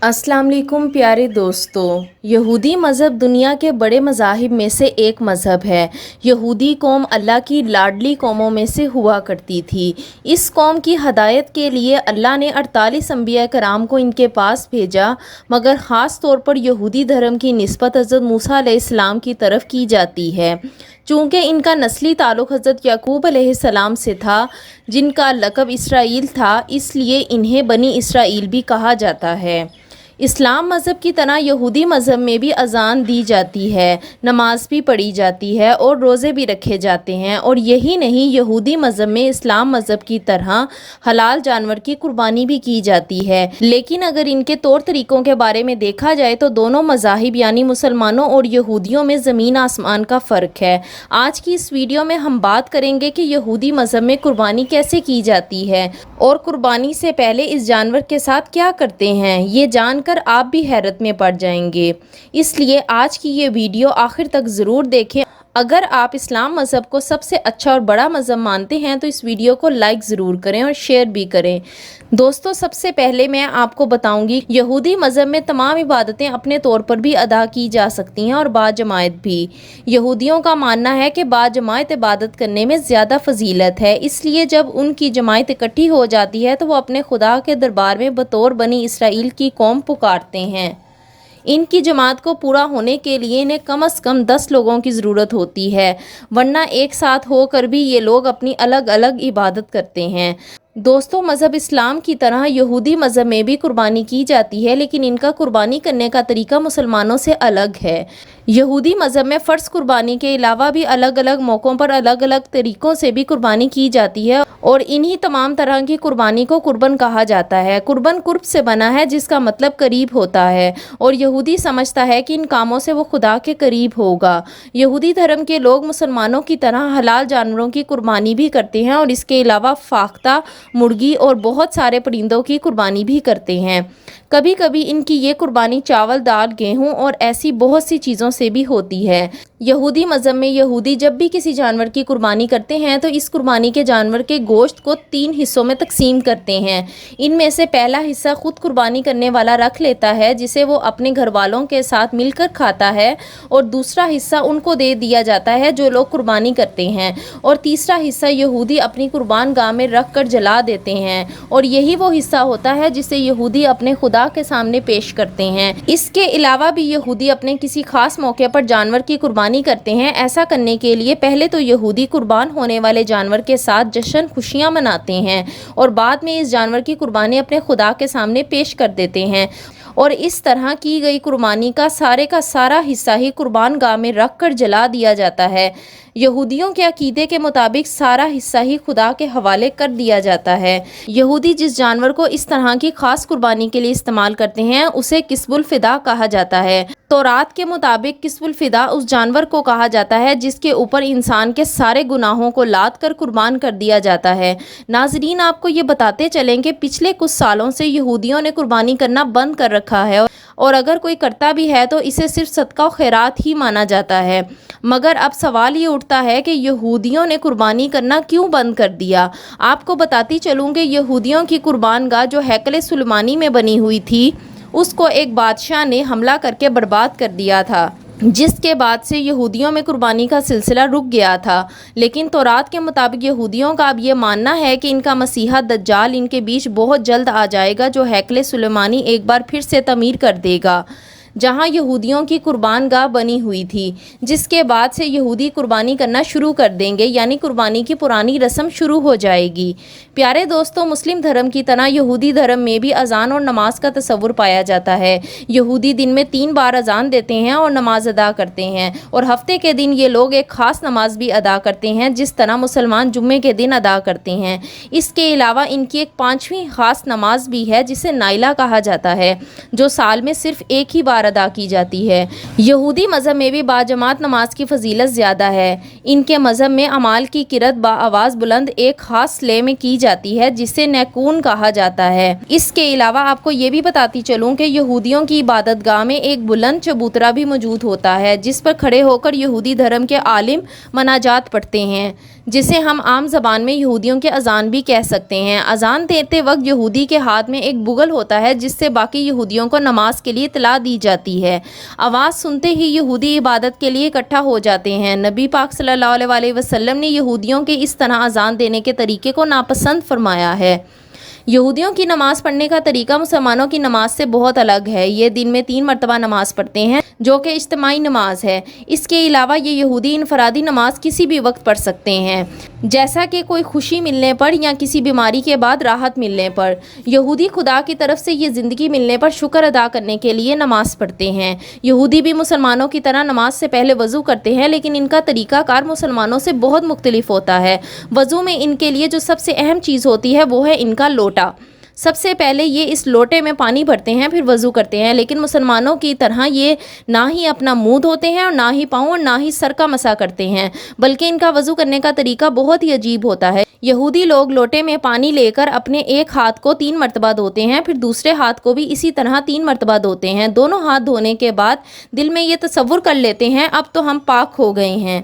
अस्सलाम वालेकुम प्यारे दोस्तों। यहूदी मज़हब दुनिया के बड़े मज़ाहिब में से एक मज़हब है। यहूदी कौम अल्लाह की लाडली कौमों में से हुआ करती थी। इस कौम की हदायत के लिए अल्लाह ने 48 अंबिया कराम को इनके पास भेजा, मगर ख़ास तौर पर यहूदी धर्म की निस्बत हज़रत मूसा अलैहिस्सलाम की तरफ की जाती है। चूँकि इनका नस्ली ताल्लुक़ हज़रत याकूब अलैहिस्सलाम से था, जिनका लक़ब इसराइल था, इसलिए इन्हें बनी इसराइल भी कहा जाता है। इस्लाम मज़हब की तरह यहूदी मज़हब में भी अज़ान दी जाती है, नमाज भी पढ़ी जाती है और रोज़े भी रखे जाते हैं। और यही नहीं, यहूदी मज़हब में इस्लाम मज़हब की तरह हलाल जानवर की कुर्बानी भी की जाती है। लेकिन अगर इनके तौर तरीक़ों के बारे में देखा जाए तो दोनों मज़ाहिब यानी मुसलमानों और यहूदियों में ज़मीन आसमान का फ़र्क है। आज की इस वीडियो में हम बात करेंगे कि यहूदी मज़हब में कुर्बानी कैसे की जाती है और कुर्बानी से पहले इस जानवर के साथ क्या करते हैं। ये जानकर आप भी हैरत में पड़ जाएंगे, इसलिए आज की ये वीडियो आखिर तक ज़रूर देखें। अगर आप इस्लाम मज़हब को सबसे अच्छा और बड़ा मज़हब मानते हैं तो इस वीडियो को लाइक ज़रूर करें और शेयर भी करें। दोस्तों, सबसे पहले मैं आपको बताऊंगी, यहूदी मज़हब में तमाम इबादतें अपने तौर पर भी अदा की जा सकती हैं और बाजमायत भी। यहूदियों का मानना है कि बाजमायत इबादत करने में ज़्यादा फजीलत है, इसलिए जब उनकी जमायत इकट्ठी हो जाती है तो वो अपने खुदा के दरबार में बतौर बनी इसराइल की कौम पुकारते हैं। इनकी जमात को पूरा होने के लिए इन्हें कम से कम 10 लोगों की ज़रूरत होती है, वरना एक साथ होकर भी ये लोग अपनी अलग अलग इबादत करते हैं। दोस्तों, मज़हब इस्लाम की तरह यहूदी मज़हब में भी कुर्बानी की जाती है, लेकिन इनका कुर्बानी करने का तरीका मुसलमानों से अलग है। यहूदी मज़हब में फ़र्ज कुर्बानी के अलावा भी अलग अलग मौक़ों पर अलग अलग तरीक़ों से भी कुर्बानी की जाती है और इन्हीं तमाम तरह की कुर्बानी को कुर्बन कहा जाता है। कुर्बन कुर्ब से बना है, जिसका मतलब करीब होता है, और यहूदी समझता है कि इन कामों से वो खुदा के करीब होगा। यहूदी धर्म के लोग मुसलमानों की तरह हलाल जानवरों की कुर्बानी भी करते हैं और इसके अलावा फाख्ता, मुर्गी और बहुत सारे परिंदों की कुर्बानी भी करते हैं। कभी कभी इनकी ये कुर्बानी चावल, दाल, गेहूं और ऐसी बहुत सी चीज़ों से भी होती है। यहूदी मज़हब में यहूदी जब भी किसी जानवर की कुर्बानी करते हैं तो इस कुर्बानी के जानवर के गोश्त को 3 हिस्सों में तकसीम करते हैं। इनमें से पहला हिस्सा खुद कुर्बानी करने वाला रख लेता है, जिसे वो अपने घर वालों के साथ मिलकर खाता है, और दूसरा हिस्सा उनको दे दिया जाता है जो लोग कुर्बानी करते हैं, और तीसरा हिस्सा यहूदी अपनी कुर्बान गाह में रख कर जला देते हैं, और यही वो हिस्सा होता है जिसे यहूदी अपने खुदा के सामने पेश करते हैं। इसके अलावा भी यहूदी अपने किसी खास मौके पर जानवर की कुर्बानी करते हैं। ऐसा करने के लिए पहले तो यहूदी कुर्बान होने वाले जानवर के साथ जश्न खुशियां मनाते हैं और बाद में इस जानवर की कुर्बानी अपने खुदा के सामने पेश कर देते हैं, और इस तरह की गई कुर्बानी का सारा हिस्सा ही कुर्बान गाह में रख कर जला दिया जाता है। यहूदियों के अकीदे के मुताबिक सारा हिस्सा ही खुदा के हवाले कर दिया जाता है। यहूदी जिस जानवर को इस तरह की खास कुर्बानी के लिए इस्तेमाल करते हैं उसे किस्बुल फिदा कहा जाता है। तौरात के मुताबिक किस्बुल फिदा उस जानवर को कहा जाता है जिसके ऊपर इंसान के सारे गुनाहों को लाद कर कुर्बान कर दिया जाता है। नाजरीन, आपको ये बताते चलें कि पिछले कुछ सालों से यहूदियों ने कुर्बानी करना बंद कर रखा है, और अगर कोई करता भी है तो इसे सिर्फ सदका और खैरात ही माना जाता है। मगर अब सवाल ये उठता है कि यहूदियों ने कुर्बानी करना क्यों बंद कर दिया। आपको बताती चलूँ कि यहूदियों की कुर्बान गाह जो हैकल सुलेमानी में बनी हुई थी, उसको एक बादशाह ने हमला करके बर्बाद कर दिया था, जिसके बाद से यहूदियों में कुर्बानी का सिलसिला रुक गया था। लेकिन तौरात के मुताबिक यहूदियों का अब ये मानना है कि इनका मसीहा दज्जाल इनके बीच बहुत जल्द आ जाएगा, जो हैकल सुलेमानी एक बार फिर से तमीर कर देगा जहां यहूदियों की कुर्बान गाह बनी हुई थी, जिसके बाद से यहूदी कुर्बानी करना शुरू कर देंगे, यानी कुर्बानी की पुरानी रस्म शुरू हो जाएगी। प्यारे दोस्तों, मुस्लिम धर्म की तरह यहूदी धर्म में भी अजान और नमाज का तस्वुर पाया जाता है। यहूदी दिन में 3 बार अजान देते हैं और नमाज अदा करते हैं, और हफ्ते के दिन ये लोग एक ख़ास नमाज भी अदा करते हैं, जिस तरह मुसलमान जुम्मे के दिन अदा करते हैं। इसके अलावा इनकी एक 5वीं ख़ास नमाज भी है जिसे नाइला कहा जाता है, जो साल में सिर्फ एक ही बार अदा की जाती है। यहूदी मज़हब में भी बाजमात नमाज की फजीलत ज़्यादा है। इनके मज़हब में अमाल की किरत बाआवाज़ बुलंद एक ख़ास ले में की जाती है, जिसे नैकून कहा जाता है। इसके अलावा आपको ये भी बताती चलूँ कि यहूदियों की इबादत गाह में एक बुलंद चबूतरा भी मौजूद होता है, जिस पर खड़े होकर यहूदी धर्म के आलिम मनाजात पढ़ते हैं, جسے ہم عام زبان میں یہودیوں کے اذان بھی کہہ سکتے ہیں۔ اذان دیتے وقت یہودی کے ہاتھ میں ایک بغل ہوتا ہے جس سے باقی یہودیوں کو نماز کے لیے اطلاع دی جاتی ہے۔ آواز سنتے ہی یہودی عبادت کے لیے اکٹھا ہو جاتے ہیں۔ نبی پاک صلی اللہ علیہ وسلم نے یہودیوں کے اس طرح اذان دینے کے طریقے کو ناپسند فرمایا ہے۔ یہودیوں کی نماز پڑھنے کا طریقہ مسلمانوں کی نماز سے بہت الگ ہے۔ یہ دن میں 3 مرتبہ نماز پڑھتے ہیں جو کہ اجتماعی نماز ہے۔ اس کے علاوہ یہ یہودی انفرادی نماز کسی بھی وقت پڑھ سکتے ہیں، جیسا کہ کوئی خوشی ملنے پر یا کسی بیماری کے بعد راحت ملنے پر۔ یہودی خدا کی طرف سے یہ زندگی ملنے پر شکر ادا کرنے کے لیے نماز پڑھتے ہیں۔ یہودی بھی مسلمانوں کی طرح نماز سے پہلے وضو کرتے ہیں، لیکن ان کا طریقہ کار مسلمانوں سے بہت مختلف ہوتا ہے۔ وضو میں ان کے لیے جو سب سے اہم چیز ہوتی ہے وہ ہے ان کا لوٹا۔ سب سے پہلے یہ اس لوٹے میں پانی بھرتے ہیں، پھر وضو کرتے ہیں، لیکن مسلمانوں کی طرح یہ نہ ہی اپنا منہ دھوتے ہیں اور نہ ہی پاؤں اور نہ ہی سر کا مسح کرتے ہیں، بلکہ ان کا وضو کرنے کا طریقہ بہت ہی عجیب ہوتا ہے۔ یہودی لوگ لوٹے میں پانی لے کر اپنے ایک ہاتھ کو 3 مرتبہ دھوتے ہیں، پھر دوسرے ہاتھ کو بھی اسی طرح 3 مرتبہ دھوتے ہیں۔ دونوں ہاتھ دھونے کے بعد دل میں یہ تصور کر لیتے ہیں اب تو ہم پاک ہو گئے ہیں۔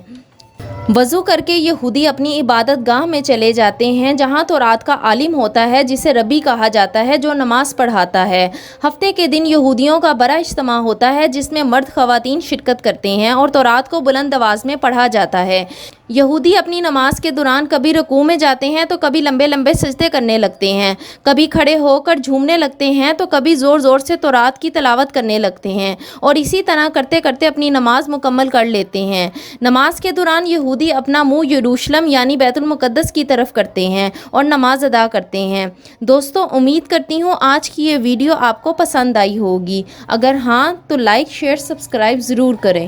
وضو کر کے یہودی اپنی عبادت گاہ میں چلے جاتے ہیں جہاں تورات کا عالم ہوتا ہے جسے ربی کہا جاتا ہے، جو نماز پڑھاتا ہے۔ ہفتے کے دن یہودیوں کا بڑا اجتماع ہوتا ہے جس میں مرد خواتین شرکت کرتے ہیں اور تورات کو بلند آواز میں پڑھا جاتا ہے۔ یہودی اپنی نماز کے دوران کبھی رکوع میں جاتے ہیں تو کبھی لمبے لمبے سجدے کرنے لگتے ہیں، کبھی کھڑے ہو کر جھومنے لگتے ہیں تو کبھی زور زور سے تورات کی تلاوت کرنے لگتے ہیں، اور اسی طرح کرتے کرتے اپنی نماز مکمل کر لیتے ہیں۔ نماز کے دوران یہودی اپنا منہ یروشلم یعنی بیت المقدس کی طرف کرتے ہیں اور نماز ادا کرتے ہیں۔ دوستو، امید کرتی ہوں آج کی یہ ویڈیو آپ کو پسند آئی ہوگی۔ اگر ہاں تو لائک، شیئر، سبسکرائب ضرور کریں۔